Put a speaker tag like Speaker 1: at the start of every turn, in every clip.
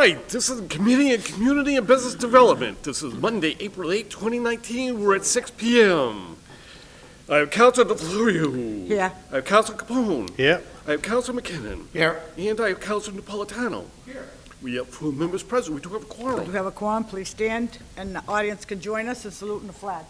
Speaker 1: right, this is the Committee on Community and Business Development. This is Monday, April 8, 2019. We're at 6 p.m. I have Councilor DeFlorio.
Speaker 2: Here.
Speaker 1: I have Councilor Capone.
Speaker 3: Here.
Speaker 1: I have Councilor McKinnon.
Speaker 3: Here.
Speaker 1: And I have Councilor Napolitano.
Speaker 3: Here.
Speaker 1: We have 4 members present. We do have a
Speaker 2: Do
Speaker 1: quorum.
Speaker 2: we have a quorum? Please stand, and the audience can join us in saluting the flag.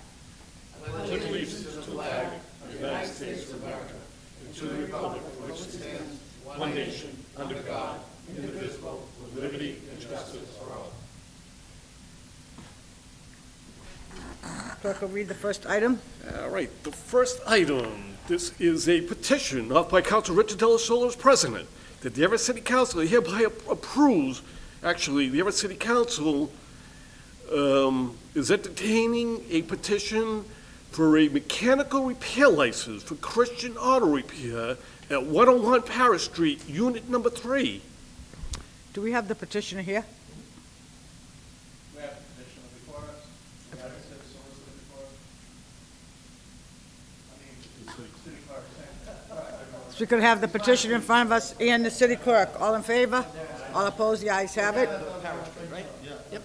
Speaker 2: Clerk will read the first item.
Speaker 1: All right, the first item, this is a petition offered by Councilor Richard Delasola as president, that the Everett City Council hereby approves, actually, the Everett City Council is entertaining a petition for a mechanical repair license for Christian Auto Repair at 101 Paris Street, Unit Number 3.
Speaker 2: Do we have the petitioner here?
Speaker 4: We have the petitioner before us. We have the city solicitor before us. I mean, city clerk.
Speaker 2: So we could have the petition in front of us and the city clerk. All in favor? All opposed? The ayes have it.
Speaker 5: Paris Street, right? Yeah. Yep.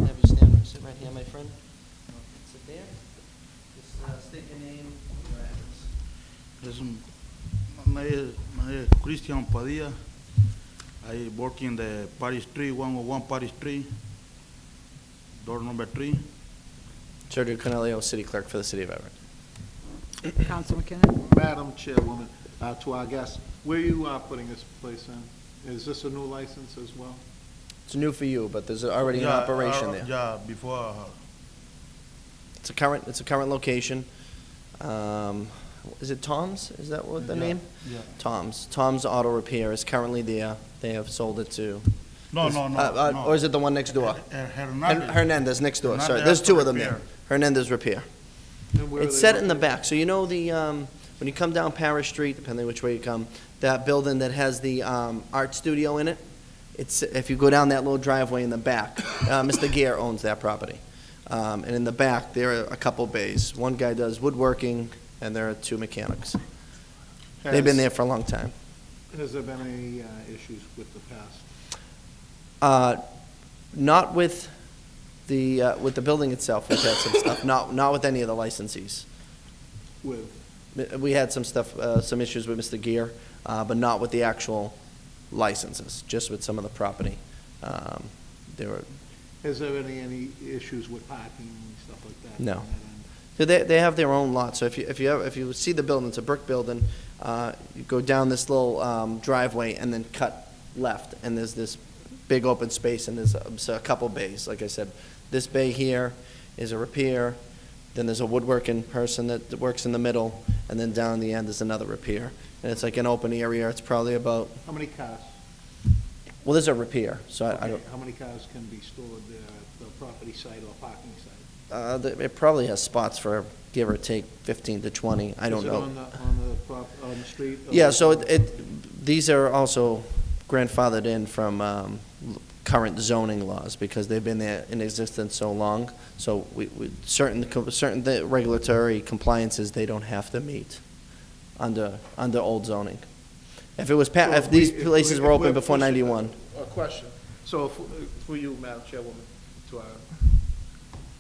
Speaker 5: Have you sit right here, my friend. Sit there. Just state your name and your address.
Speaker 6: My Christian Padilla. I work in the Paris Street, 101 Paris Street, door number 3.
Speaker 5: Sergio Cornelio, City Clerk for the City of Everett.
Speaker 2: Council McKinnon?
Speaker 4: Madam Chairwoman, to our guests, where you are putting this place in? Is this a new license as well?
Speaker 5: It's new for you, but there's already an operation there.
Speaker 6: Yeah, before.
Speaker 5: It's a current location. Is it Tom's? Is that what the name?
Speaker 6: Yeah.
Speaker 5: Tom's. Tom's Auto Repair is currently there. They have sold it to.
Speaker 6: No.
Speaker 5: Or is it the one next door?
Speaker 6: Hernandez.
Speaker 5: Hernandez next door. Sorry,
Speaker 6: Hernandez
Speaker 5: there's 2 of them
Speaker 6: Repair.
Speaker 5: there. Hernandez Repair.
Speaker 4: And where are
Speaker 5: It's
Speaker 4: they
Speaker 5: set in the
Speaker 4: located?
Speaker 5: back. So you know the when you come down Paris Street, depending which way you come, that building that has the art studio in it. It's if you go down that little driveway in the back. Mr. Gare owns that property, and in the back there are a couple bays. One guy does woodworking, and there are 2 mechanics. They've been there for a long time.
Speaker 4: Has there been any issues with the past?
Speaker 5: Not with the building itself. We've had some stuff. Not with any of the licensees.
Speaker 4: With,
Speaker 5: We had some stuff, some issues with Mr. Gere, but not with the actual licenses, just with some of the property. There were,
Speaker 4: has there been any issues with parking and stuff like that?
Speaker 5: No.
Speaker 4: on that end?
Speaker 5: so they have their own lot. So if you see the building, it's a brick building. You go down this little driveway and then cut left, and there's this big open space, and there's a couple bays. Like I said, this bay here is a repair. Then there's a woodworking person that works in the middle, and then down the end is another repair. And it's like an open area. It's probably about,
Speaker 4: How many cars?
Speaker 5: well, there's a repair, so I don't,
Speaker 4: How many cars can be stored there at the property site or parking site?
Speaker 5: it probably has spots for, give or take, 15 to 20. I don't
Speaker 4: Is it
Speaker 5: know.
Speaker 4: on the street? or-
Speaker 5: Yeah, so these are also grandfathered in from current zoning laws because they've been there in existence so long. So we certain regulatory compliances they don't have to meet under old zoning. If it was
Speaker 4: So
Speaker 5: if these places were
Speaker 4: if
Speaker 5: open
Speaker 4: we're
Speaker 5: before
Speaker 4: pushing-
Speaker 5: '91,
Speaker 4: A question. So for you, Madam Chairwoman, to our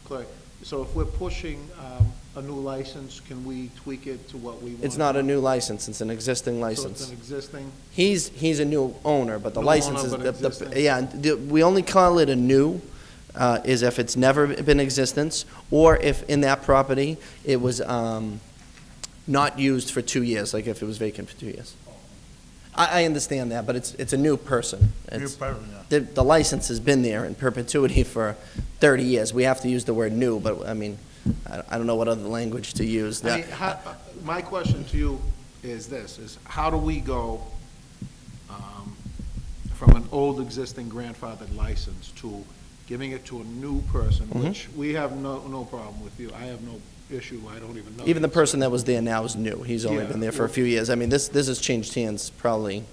Speaker 4: clerk, so if we're pushing a new license, can we tweak it to what we want?
Speaker 5: it's not a new license; it's an existing
Speaker 4: So
Speaker 5: license.
Speaker 4: it's an existing?
Speaker 5: He's a new owner, but the
Speaker 4: New
Speaker 5: license
Speaker 4: owner,
Speaker 5: is,
Speaker 4: but existing.
Speaker 5: we only call it a new, is if it's never been in existence, or if in that property, it was not used for 2 years, like if it was vacant for 2 years. I understand that, but it's a new person. It's- The license has been there in perpetuity for 30 years. We have to use the word new, but, I mean, I don't know what other language to use.
Speaker 4: I mean, my question to you is this, is how do we go from an old existing grandfathered license to giving it to a new person,
Speaker 5: Mm-hmm.
Speaker 4: which we have no problem with you. I have no issue, I don't even know.
Speaker 5: Even the
Speaker 4: you.
Speaker 5: person that was there now is new. He's only
Speaker 4: Yeah,
Speaker 5: been there for a
Speaker 4: well-
Speaker 5: few years. I mean, this has changed hands probably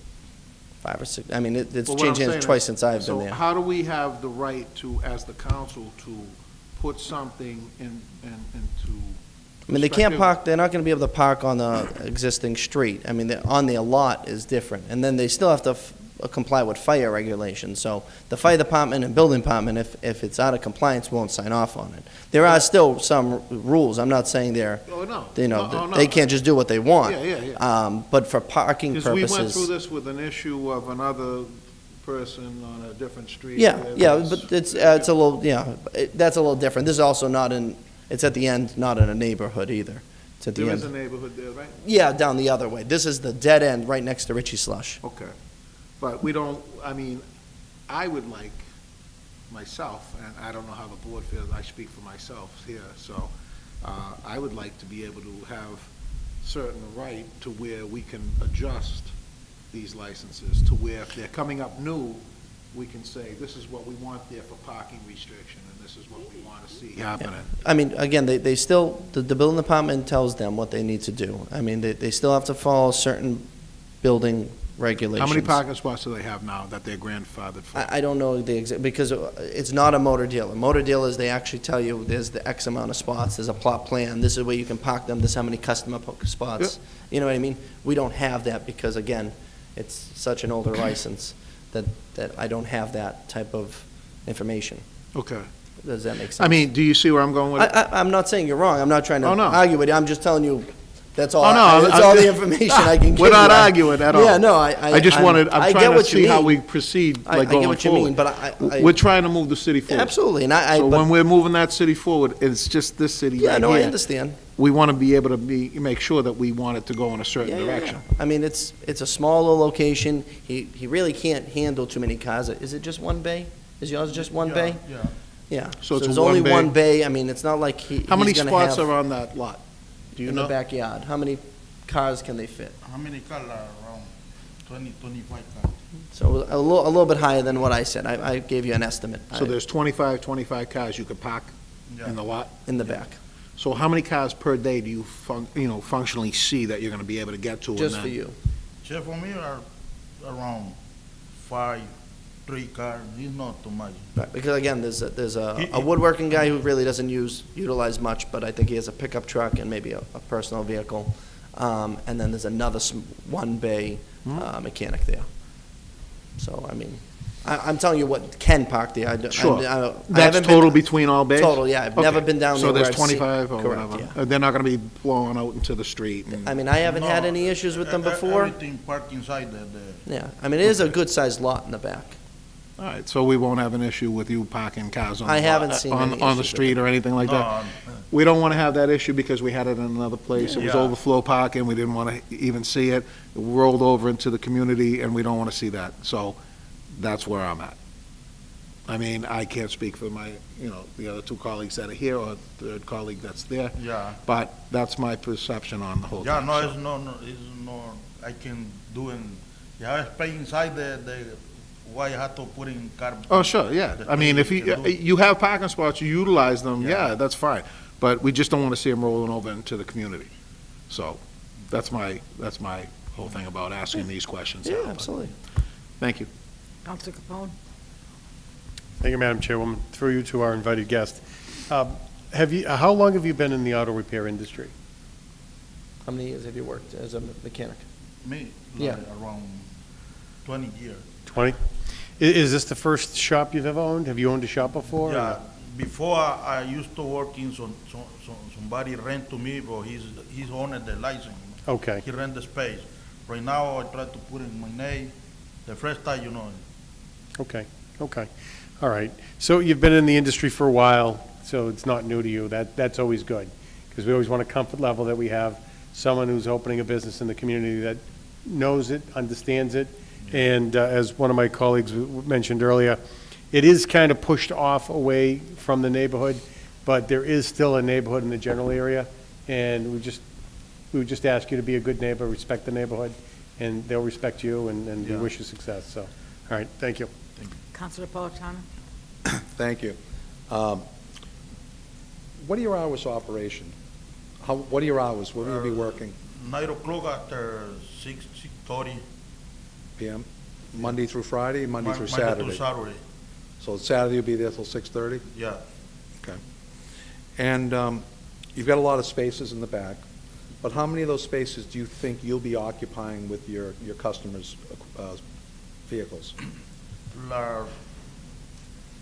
Speaker 5: 5 or 6, I mean, it's
Speaker 4: But what
Speaker 5: changed
Speaker 4: I'm
Speaker 5: hands
Speaker 4: saying
Speaker 5: twice
Speaker 4: is,
Speaker 5: since I've been
Speaker 4: So
Speaker 5: there.
Speaker 4: how do we have the right to, as the council, to put something into
Speaker 5: I mean, they can't
Speaker 4: perspective?
Speaker 5: park, they're not gonna be able to park on the existing street. I mean, on their lot is different. And then they still have to comply with fire regulations. So the fire department and building department, if it's out of compliance, won't sign off on it. There are still some rules. I'm not saying they're,
Speaker 4: Oh, no.
Speaker 5: you know,
Speaker 4: Oh, no.
Speaker 5: they can't just do what they want.
Speaker 4: Yeah.
Speaker 5: But for parking
Speaker 4: Because we
Speaker 5: purposes.
Speaker 4: went through this with an issue of another person on a different street.
Speaker 5: Yeah,
Speaker 4: There
Speaker 5: yeah,
Speaker 4: was-
Speaker 5: but it's a little, that's a little different. This is also not in, it's at the end, not in a neighborhood either. It's at the
Speaker 4: There is a
Speaker 5: end.
Speaker 4: neighborhood there, right?
Speaker 5: Yeah, down the other way. This is the dead end right next to Richie Slush.
Speaker 4: Okay. But we don't, I mean, I would like myself, and I don't know how the board feels, I speak for myself here, so I would like to be able to have certain right to where we can adjust these licenses, to where if they're coming up new, we can say, this is what we want there for parking restriction, and this is what we want to see happening.
Speaker 5: I mean, again, they still, the building department tells them what they need to do. I mean, they still have to follow certain building regulations.
Speaker 4: How many parking spots do they have now that they're grandfathered for?
Speaker 5: I don't know the exact, because it's not a motor dealer. Motor dealers, they actually tell you, there's the X amount of spots, there's a plot plan, this is where you can park them, this is how many customer spots. You know what I mean? We don't have that because, again, it's such an older license that I don't have that type of information.
Speaker 4: Okay.
Speaker 5: Does that make sense?
Speaker 4: I mean, do you see where I'm going with it?
Speaker 5: I'm not saying you're wrong, I'm not trying to
Speaker 4: Oh, no.
Speaker 5: argue with you, I'm just telling you, that's all,
Speaker 4: Oh, no,
Speaker 5: that's all the information I can give you.
Speaker 4: We're not arguing at all.
Speaker 5: Yeah, no,
Speaker 4: I just wanted, I'm
Speaker 5: I get
Speaker 4: trying to
Speaker 5: what you
Speaker 4: see how
Speaker 5: mean.
Speaker 4: we proceed,
Speaker 5: I
Speaker 4: like,
Speaker 5: get
Speaker 4: going
Speaker 5: what you mean,
Speaker 4: forward.
Speaker 5: but I.
Speaker 4: We're trying to move the city forward.
Speaker 5: Absolutely, and
Speaker 4: So
Speaker 5: but,
Speaker 4: when we're moving that city forward, it's just this city
Speaker 5: yeah,
Speaker 4: right
Speaker 5: no, I
Speaker 4: here.
Speaker 5: understand.
Speaker 4: We want to be able to make sure that we want it to go in a certain
Speaker 5: Yeah, yeah,
Speaker 4: direction.
Speaker 5: yeah. I mean, it's a smaller location, he really can't handle too many cars. Is it just one bay? Is yours just one bay?
Speaker 6: Yeah.
Speaker 5: Yeah.
Speaker 4: So it's a
Speaker 5: there's only
Speaker 4: one bay?
Speaker 5: one bay, I mean, it's not like he's
Speaker 4: How many
Speaker 5: gonna
Speaker 4: spots
Speaker 5: have
Speaker 4: are on that lot? Do you
Speaker 5: in the
Speaker 4: know?
Speaker 5: backyard. How many cars can they fit?
Speaker 6: How many cars are around? 20, 25 cars.
Speaker 5: So a little bit higher than what I said. I gave you an estimate.
Speaker 4: So there's 25 cars you could park
Speaker 6: Yeah.
Speaker 4: in the lot?
Speaker 5: In the back,
Speaker 4: So how many cars per day do you functionally see that you're going to be able to get to? and
Speaker 5: just for
Speaker 4: then-
Speaker 5: you.
Speaker 6: Chef, for me are around 5, 3 cars. It's not too much.
Speaker 5: Right, because again, there's a woodworking guy who really doesn't utilize much, but I think he has a pickup truck and maybe a personal vehicle. And then there's another one bay mechanic there. So, I mean, I'm telling you what can park there.
Speaker 4: Sure.
Speaker 5: I
Speaker 4: That's
Speaker 5: haven't
Speaker 4: total
Speaker 5: been,
Speaker 4: between all bays?
Speaker 5: total, yeah. I've never
Speaker 4: Okay.
Speaker 5: been down there
Speaker 4: So
Speaker 5: where
Speaker 4: there's
Speaker 5: I've seen-
Speaker 4: 25 or
Speaker 5: correct,
Speaker 4: whatever?
Speaker 5: yeah.
Speaker 4: They're not going to be blowing out into the street?
Speaker 5: I mean, I haven't had
Speaker 6: No,
Speaker 5: any issues with them before.
Speaker 6: Everything parked inside the
Speaker 5: Yeah, I mean, it is a good-sized lot in the back.
Speaker 4: All right, so we won't have an issue with you parking cars on the
Speaker 5: I
Speaker 4: lot-
Speaker 5: haven't seen any
Speaker 4: on the
Speaker 5: issues with
Speaker 4: street or anything like that?
Speaker 6: No,
Speaker 4: We don't want to have that issue because we had it in another place. It was
Speaker 6: Yeah.
Speaker 4: overflow parking, we didn't want to even see it. It rolled over into the community, and we don't want to see that. So that's where I'm at. I mean, I can't speak for my, the other two colleagues that are here or third colleague that's there,
Speaker 6: yeah.
Speaker 4: but that's my perception on the whole
Speaker 6: Yeah,
Speaker 4: thing.
Speaker 6: no,
Speaker 4: so.
Speaker 6: it's no, I can do it. You have space inside why you have to put in car?
Speaker 4: Oh, sure, yeah. I mean, if
Speaker 6: can do.
Speaker 4: you have parking spots, you utilize them,
Speaker 6: Yeah.
Speaker 4: yeah, that's fine. But we just don't want to see them rolling over into the community. So that's my whole thing about asking these questions.
Speaker 5: Yeah,
Speaker 4: now, but
Speaker 5: absolutely.
Speaker 4: Thank you.
Speaker 2: Council Capone?
Speaker 3: Thank you, Madam Chairwoman. Through you to our invited guest. How long have you been in the auto repair industry?
Speaker 5: How many years have you worked as a mechanic?
Speaker 6: Me,
Speaker 5: Yeah.
Speaker 6: like around 20 years.
Speaker 3: 20? Is this the first shop you've ever owned? Have you owned a shop before? or
Speaker 6: Yeah,
Speaker 3: no?
Speaker 6: before I used to work in somebody rent to me, but he's owned the license.
Speaker 3: Okay,
Speaker 6: He rent the space. Right now, I try to put in my name. The first time,
Speaker 3: okay. All right. So you've been in the industry for a while, so it's not new to you. That's always good, because we always want a comfort level that we have someone who's opening a business in the community that knows it, understands it, and as one of my colleagues mentioned earlier, it is kind of pushed off away from the neighborhood, but there is still a neighborhood in the general area, and we would just ask you to be a good neighbor, respect the neighborhood, and they'll respect you, and we
Speaker 6: Yeah.
Speaker 3: wish you success. So, all right, thank you.
Speaker 2: Council Napolitano?
Speaker 7: Thank you. What are your hours of operation? What are your hours? When will you be working?
Speaker 6: 9 o'clock after 6:30.
Speaker 7: PM? Monday through Friday, Monday through
Speaker 6: Monday
Speaker 7: Saturday?
Speaker 6: to Saturday,
Speaker 7: So Saturday you'll be there till 6:30?
Speaker 6: yeah.
Speaker 7: And you've got a lot of spaces in the back, but how many of those spaces do you think you'll be occupying with your customers' vehicles?
Speaker 6: Like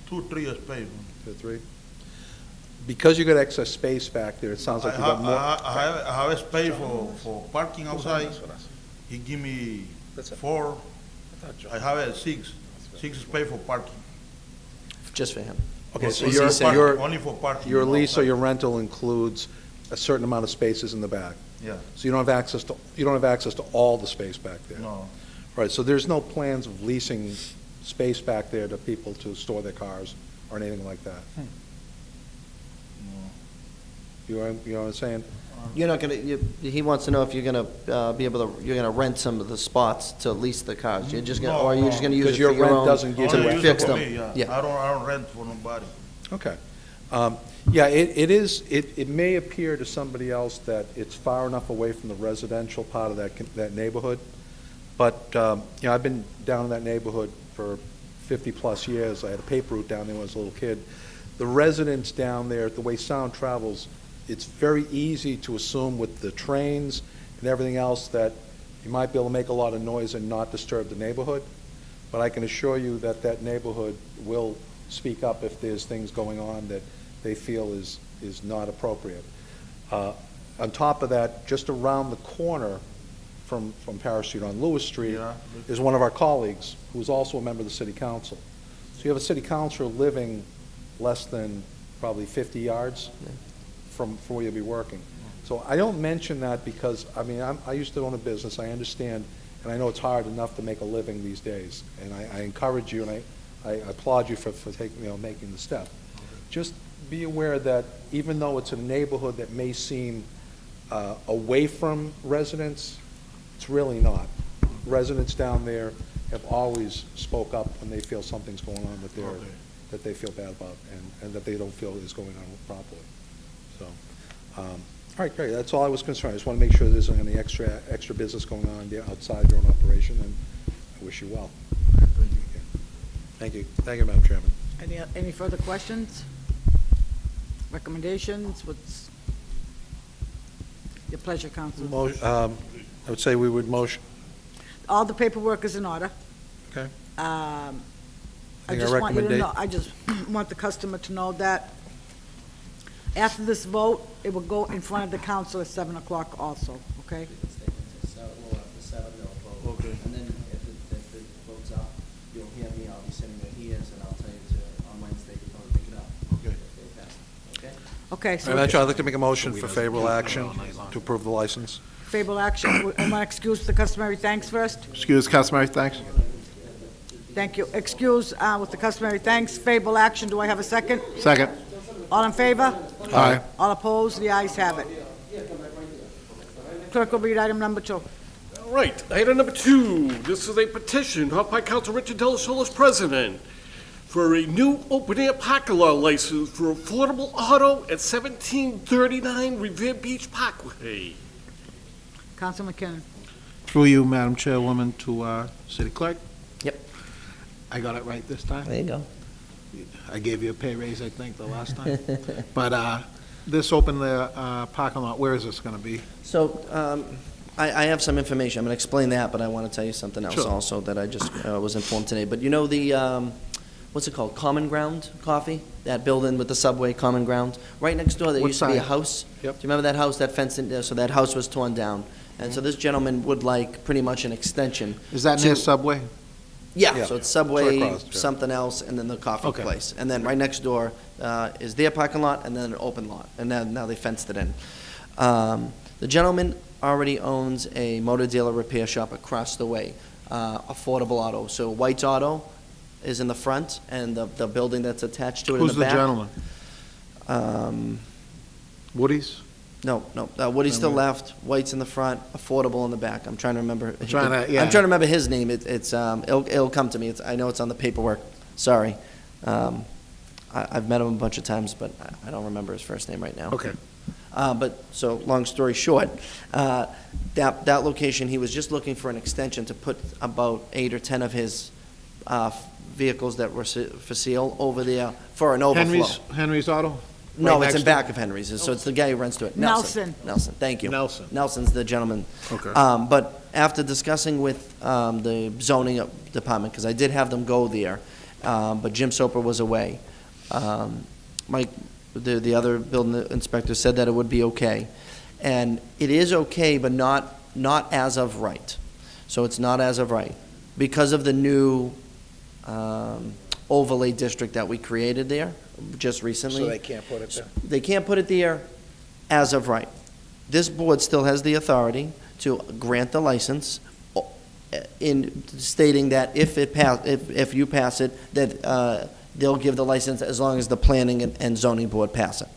Speaker 6: 2, 3 space.
Speaker 7: 2 or 3? Because you got excess space back there, it sounds like you got more.
Speaker 6: I have a space for parking outside. He give me
Speaker 7: That's it.
Speaker 6: 4. I have a 6 space for parking.
Speaker 5: Just for him.
Speaker 7: Okay, so
Speaker 6: Only for parking.
Speaker 7: your lease or
Speaker 6: outside.
Speaker 7: your rental includes a certain amount of spaces in the back.
Speaker 6: Yeah,
Speaker 7: So you don't have access to all the space back there.
Speaker 6: no.
Speaker 7: Right, so there's no plans of leasing space back there to people to store their cars or anything like that? You know what I'm saying?
Speaker 5: You're not gonna, he wants to know if you're gonna be able to, you're gonna rent some of the spots to lease the cars. You're just gonna,
Speaker 6: No,
Speaker 5: or you're
Speaker 6: no.
Speaker 5: just gonna use it
Speaker 7: Because
Speaker 5: for
Speaker 7: your
Speaker 5: your
Speaker 7: rent
Speaker 5: own.
Speaker 7: doesn't give
Speaker 6: Only
Speaker 7: you
Speaker 6: use
Speaker 5: fix
Speaker 6: it for
Speaker 5: them.
Speaker 6: me, yeah.
Speaker 5: Yeah.
Speaker 6: I don't rent for nobody.
Speaker 7: Okay. Yeah, it may appear to somebody else that it's far enough away from the residential part of that neighborhood, but, you know, I've been down in that neighborhood for 50-plus years. I had a paper route down there when I was a little kid. The residents down there, the way sound travels, it's very easy to assume with the trains and everything else that you might be able to make a lot of noise and not disturb the neighborhood, but I can assure you that that neighborhood will speak up if there's things going on that they feel is not appropriate. On top of that, just around the corner from Paris Street on Lewis Street
Speaker 6: Yeah.
Speaker 7: is one of our colleagues, who's also a member of the city council. So you have a city councilor living less than probably 50 yards from where you'll be working. So I don't mention that because, I mean, I used to own a business, I understand, and I know it's hard enough to make a living these days. And I encourage you, and I applaud you for taking, making the step. Just be aware that even though it's a neighborhood that may seem away from residents, it's really not. Residents down there have always spoke up when they feel something's going on that they feel bad about and that they don't feel is going on properly. So, all right, great. That's all I was concerned. I just want to make sure there isn't any extra business going on there outside your own operation, and I wish you well. Thank you. Thank you, Madam Chairman.
Speaker 2: Any further questions? Recommendations? What's your pleasure, Council?
Speaker 7: I would say we would motion.
Speaker 2: All the paperwork is in order.
Speaker 7: Okay.
Speaker 2: I
Speaker 7: think
Speaker 2: just
Speaker 7: our
Speaker 2: want you to know,
Speaker 7: recommenda-
Speaker 2: I just want the customer to know that after this vote, it will go in front of the council at 7 o'clock also, okay?
Speaker 6: Okay.
Speaker 5: And then if it votes up, you'll hear me, I'll be sitting where he is, and I'll tell you on Wednesday to come and pick it up.
Speaker 6: Okay.
Speaker 5: If they pass it, okay?
Speaker 2: Okay, so
Speaker 7: Madam Chair, I'd like to make a motion for favorable action to approve the license.
Speaker 2: favorable action, I'm going to excuse the customary thanks first.
Speaker 4: Excuse customary thanks.
Speaker 2: Thank you. Excuse with the customary thanks. Favorable action, do I have a second?
Speaker 4: Second.
Speaker 2: All in favor?
Speaker 4: Aye.
Speaker 2: All opposed? The ayes have it. Clerk will read item number 2.
Speaker 1: All right, item number 2, this is a petition offered by Council Richard Delasola, President, for a new open-air parking lot license for affordable auto at 1739 Revere Beach Parkway.
Speaker 2: Council McKinnon.
Speaker 4: Through you, Madam Chairwoman, to City Clerk.
Speaker 5: Yep.
Speaker 4: I got it right this time.
Speaker 5: There you go.
Speaker 4: I gave you a pay raise, I think, the last time. But this open the parking lot, where is this going to be?
Speaker 5: So, I have some information. I'm going to explain that, but I want to tell you something else
Speaker 4: Sure.
Speaker 5: also that I just was informed today. But you know the, what's it called, Common Ground Coffee? That building with the Subway, Common Ground? Right next door, there
Speaker 4: What
Speaker 5: used to be a
Speaker 4: side?
Speaker 5: house.
Speaker 4: Yep.
Speaker 5: Do you remember that house, that fenced in, so that house was torn down? And so this gentleman would like pretty much an extension.
Speaker 4: Is that near
Speaker 5: to-
Speaker 4: Subway?
Speaker 5: Yeah,
Speaker 7: Yeah.
Speaker 5: so it's
Speaker 7: It's
Speaker 5: Subway,
Speaker 7: right across, yeah.
Speaker 5: something else, and then the coffee
Speaker 4: Okay.
Speaker 5: place. And then right next door is their parking lot, and then an open lot. And now they fenced it in. The gentleman already owns a motor dealer repair shop across the way, Affordable Auto. So White's Auto is in the front, and the building that's attached to it in the
Speaker 4: Who's
Speaker 5: back.
Speaker 4: the gentleman? Woody's?
Speaker 5: No, Woody's to the left, White's in the front, Affordable in the back. I'm trying to remember.
Speaker 4: I'm trying to remember
Speaker 5: his name. It'll come to me. I know it's on the paperwork. Sorry. I've met him a bunch of times, but I don't remember his first name right now.
Speaker 4: Okay.
Speaker 5: So long story short, that location, he was just looking for an extension to put about 8 or 10 of his vehicles that were for sale over there for an overflow.
Speaker 4: Henry's Auto?
Speaker 5: No,
Speaker 4: Right
Speaker 5: it's
Speaker 4: next
Speaker 5: in back of Henry's, so it's the guy who rents to it.
Speaker 2: Nelson.
Speaker 5: Nelson, thank you.
Speaker 4: Nelson.
Speaker 5: Nelson's the gentleman.
Speaker 4: Okay.
Speaker 5: But after discussing with the zoning department, because I did have them go there, but Jim Soper was away, Mike, the other building inspector said that it would be okay. And it is okay, but not as of right. So it's not as of right. Because of the new overlay district that we created there just recently.
Speaker 4: So they can't put it there?
Speaker 5: They can't put it there as of right. This board still has the authority to grant the license in stating that if you pass it, that they'll give the license as long as the planning and zoning board pass it.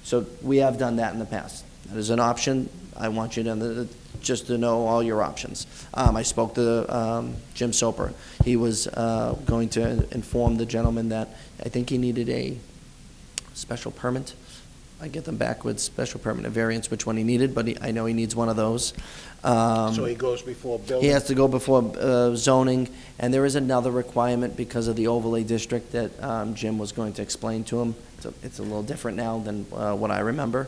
Speaker 5: So we have done that in the past. That is an option. I want you to, just to know all your options. I spoke to Jim Soper. He was going to inform the gentleman that I think he needed a special permit. I get them back with special permit and variance, which one he needed, but I know he needs one of those.
Speaker 4: So he goes before building?
Speaker 5: He has to go before zoning, and there is another requirement because of the overlay district that Jim was going to explain to him. It's a little different now than what I remember.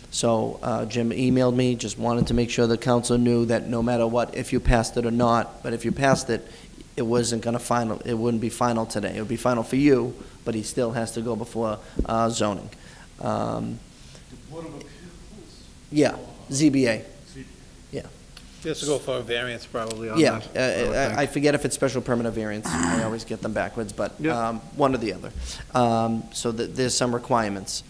Speaker 5: So Jim emailed me, just wanted to make sure the council knew that no matter what, if you passed it or not, but if you passed it, it wasn't going to final, it wouldn't be final today. It would be final for you, but he still has to go before zoning. Yeah, ZBA.
Speaker 4: He has to go for a variance probably on
Speaker 5: Yeah,
Speaker 4: that.
Speaker 5: I forget if it's special permit or variance. I always get them backwards, but
Speaker 4: Yeah.
Speaker 5: one or the other. So there's some requirements.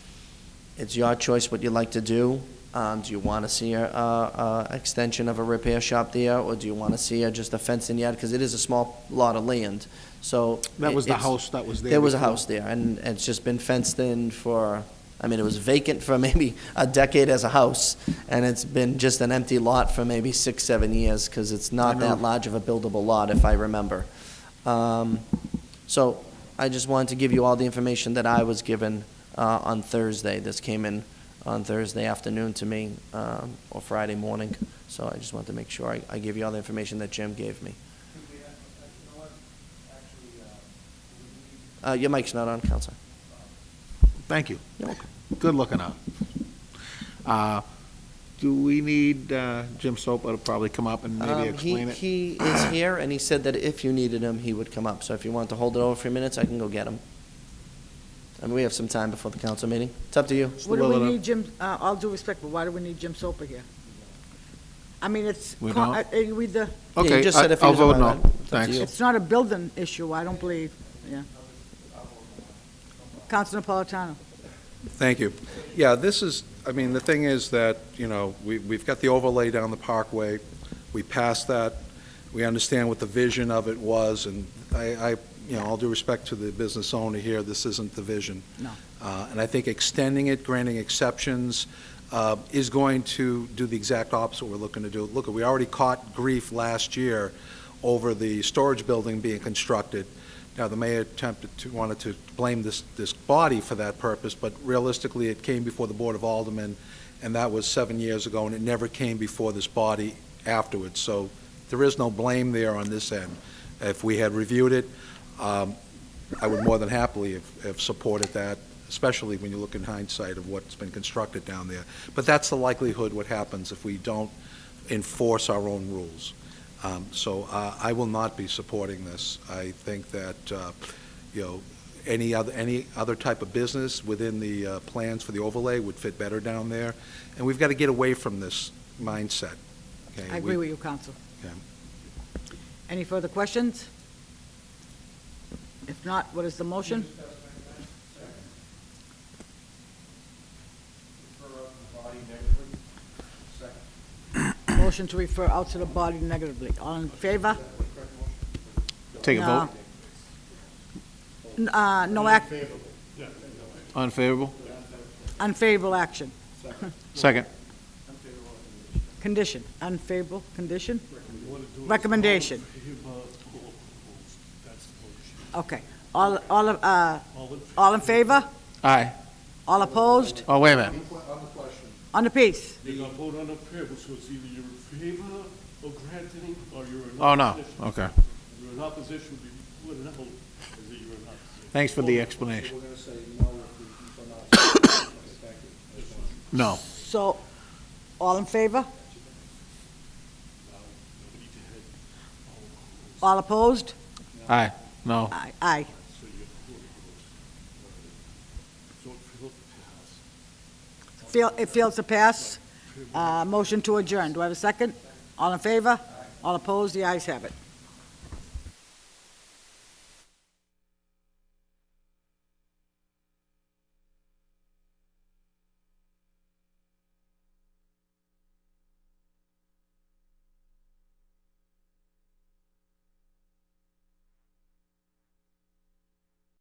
Speaker 5: It's your choice what you'd like to do. Do you want to see a extension of a repair shop there, or do you want to see just a fenced-in yard? Because it is a small lot of land, so.
Speaker 4: That was the
Speaker 5: it's-
Speaker 4: house that was there
Speaker 5: There was a
Speaker 4: before.
Speaker 5: house there, and it's just been fenced in for, I mean, it was vacant for maybe a decade as a house, and it's been just an empty lot for maybe 6, 7 years, because it's not that large of a buildable lot, if I remember. So I just wanted to give you all the information that I was given on Thursday. This came in on Thursday afternoon to me, or Friday morning, so I just wanted to make sure I give you all the information that Jim gave me. Your mic's not on, Counselor.
Speaker 4: Thank you.
Speaker 5: You're welcome.
Speaker 4: Good looking out. Do we need Jim Soper to probably come up and maybe explain it?
Speaker 5: He is here, and he said that if you needed him, he would come up. So if you want to hold it over for a few minutes, I can go get him. I mean, we have some time before the council meeting. It's up to you.
Speaker 2: What do we
Speaker 4: Well,
Speaker 2: need Jim, all due respect, but why do we need Jim Soper here? I mean, it's,
Speaker 4: We don't?
Speaker 2: with the,
Speaker 5: Yeah, you
Speaker 4: Okay,
Speaker 5: just said if he
Speaker 4: I'll
Speaker 5: was
Speaker 4: vote
Speaker 5: around.
Speaker 4: no.
Speaker 5: It's up to
Speaker 4: Thanks.
Speaker 5: you.
Speaker 2: it's not a building issue, I don't believe, yeah. Council Napolitano.
Speaker 7: Thank you. Yeah, this is, I mean, the thing is that, you know, we've got the overlay down the Parkway. We passed that. We understand what the vision of it was, and you know, all due respect to the business owner here, this isn't the vision.
Speaker 2: No.
Speaker 7: And I think extending it, granting exceptions, is going to do the exact opposite we're looking to do. Look, we already caught grief last year over the storage building being constructed. Now, the mayor wanted to blame this body for that purpose, but realistically, it came before the Board of Aldermen, and that was 7 years ago, and it never came before this body afterwards. So there is no blame there on this end. If we had reviewed it, I would more than happily have supported that, especially when you look in hindsight of what's been constructed down there. But that's the likelihood what happens if we don't enforce our own rules. So I will not be supporting this. I think that, you know, any other type of business within the plans for the overlay would fit better down there. And we've got to get away from this mindset. Okay?
Speaker 2: I agree with you, Council.
Speaker 7: Yeah.
Speaker 2: Any further questions? If not, what is the motion? Motion to refer out to the body negatively. All in favor?
Speaker 4: Take a
Speaker 2: No.
Speaker 4: vote.
Speaker 2: No act,
Speaker 4: Unfavorable?
Speaker 2: unfavorable action.
Speaker 4: Second.
Speaker 2: Condition, unfavorable condition? Recommendation. Okay. All in favor?
Speaker 4: Aye.
Speaker 2: All opposed?
Speaker 4: Oh, wait a minute.
Speaker 2: On the piece?
Speaker 1: You're gonna vote on the favor, so it's either you're in favor of granting or you're in
Speaker 4: Oh, no,
Speaker 1: opposition.
Speaker 4: okay.
Speaker 1: You're in opposition, we wouldn't hold, as you're in opposition.
Speaker 4: Thanks for the explanation. No.
Speaker 2: So, all in favor? All opposed?
Speaker 4: Aye. No.
Speaker 2: Aye. Aye. It fails to pass. Motion to adjourn. Do I have a second? All in favor? All opposed? The ayes have it.